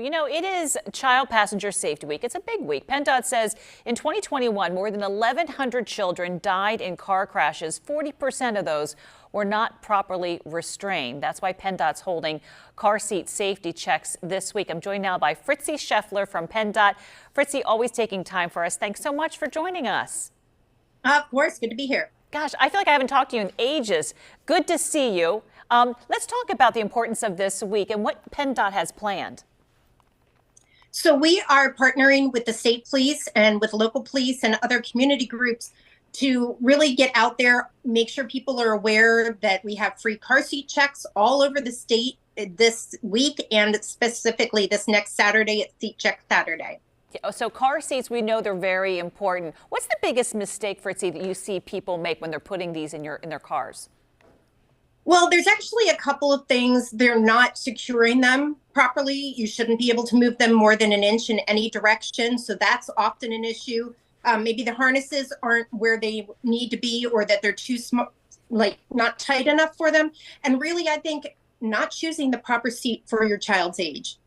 Well, it is Child Passenger Safety Week. It's a big week. PennDOT says in 2021, more than 1,100 children died in car crashes. 40% of those were not properly restrained. That's why PennDOT's holding car seat safety checks this week. I'm joined now by Fritzi Scheffler from PennDOT. Fritzi, always taking time for us. Thanks so much for joining us. Of course, good to be here. Gosh, I feel like I haven't talked to you in ages. Good to see you. Let's talk about the importance of this week and what PennDOT has planned. So we are partnering with the state police and with local police and other community groups to really get out there, make sure people are aware that we have free car seat checks all over the state this week, and specifically this next Saturday at Seat Check Saturday. So car seats, we know they're very important. What's the biggest mistake, Fritzi, that you see people make when they're putting these in their cars? Well, there's actually a couple of things. They're not securing them properly. You shouldn't be able to move them more than an inch in any direction. So that's often an issue. Maybe the harnesses aren't where they need to be, or that they're too small, like not tight enough for them. And really, I think not choosing the proper seat for your child's age.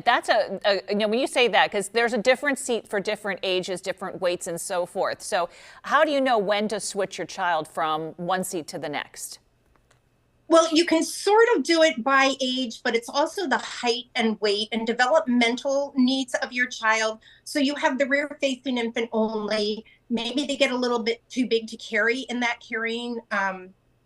That's when you say that, because there's a different seat for different ages, different weights and so forth. So how do you know when to switch your child from one seat to the next? Well, you can sort of do it by age, but it's also the height and weight and developmental needs of your child. So you have the rear-facing infant only. Maybe they get a little bit too big to carry in that carrying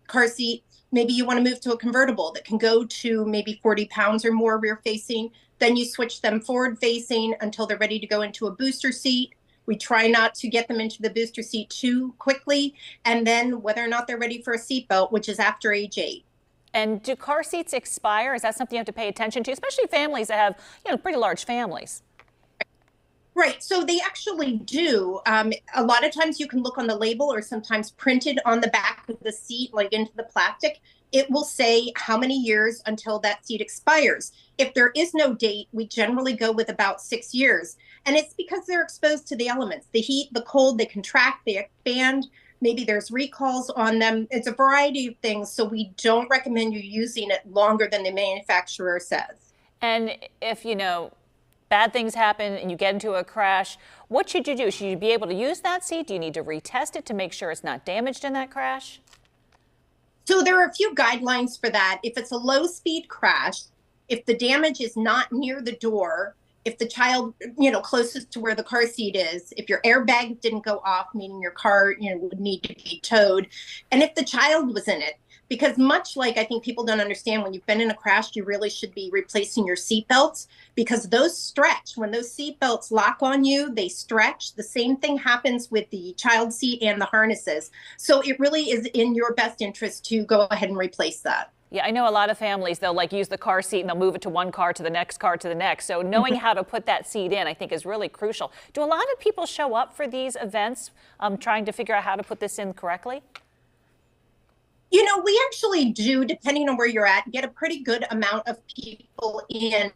car seat. Maybe you want to move to a convertible that can go to maybe 40 pounds or more rear-facing. Then you switch them forward-facing until they're ready to go into a booster seat. We try not to get them into the booster seat too quickly. And then whether or not they're ready for a seatbelt, which is after age 8. And do car seats expire? Is that something you have to pay attention to, especially families that have, pretty large families? Right. So they actually do. A lot of times you can look on the label, or sometimes printed on the back of the seat, like into the plastic. It will say how many years until that seat expires. If there is no date, we generally go with about 6 years. And it's because they're exposed to the elements, the heat, the cold, they contract, they expand. Maybe there's recalls on them. It's a variety of things. So we don't recommend you using it longer than the manufacturer says. And if, bad things happen and you get into a crash, what should you do? Should you be able to use that seat? Do you need to retest it to make sure it's not damaged in that crash? So there are a few guidelines for that. If it's a low speed crash, if the damage is not near the door, if the child, closest to where the car seat is, if your airbag didn't go off, meaning your car, would need to be towed, and if the child was in it, because much like I think people don't understand, when you've been in a crash, you really should be replacing your seat belts, because those stretch. When those seat belts lock on you, they stretch. The same thing happens with the child seat and the harnesses. So it really is in your best interest to go ahead and replace that. Yeah, I know a lot of families, they'll use the car seat and they'll move it to one car to the next car to the next. So knowing how to put that seat in, I think, is really crucial. Do a lot of people show up for these events trying to figure out how to put this in correctly? We actually do, depending on where you're at, get a pretty good amount of people in.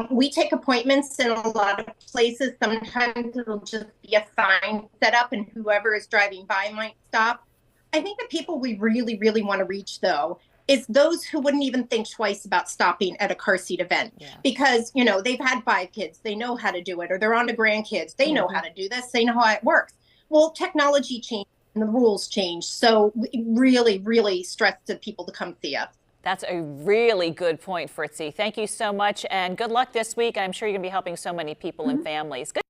We take appointments in a lot of places. Sometimes it'll just be a sign set up and whoever is driving by might stop. I think the people we really, really want to reach, though, is those who wouldn't even think twice about stopping at a car seat event. Yeah. Because, they've had 5 kids, they know how to do it, or they're on to grandkids, they know how to do this, they know how it works. Well, technology changed and the rules changed. So we really, really stress to people to come see us. That's a really good point, Fritzi. Thank you so much, and good luck this week. I'm sure you're going to be helping so many people and families. Good.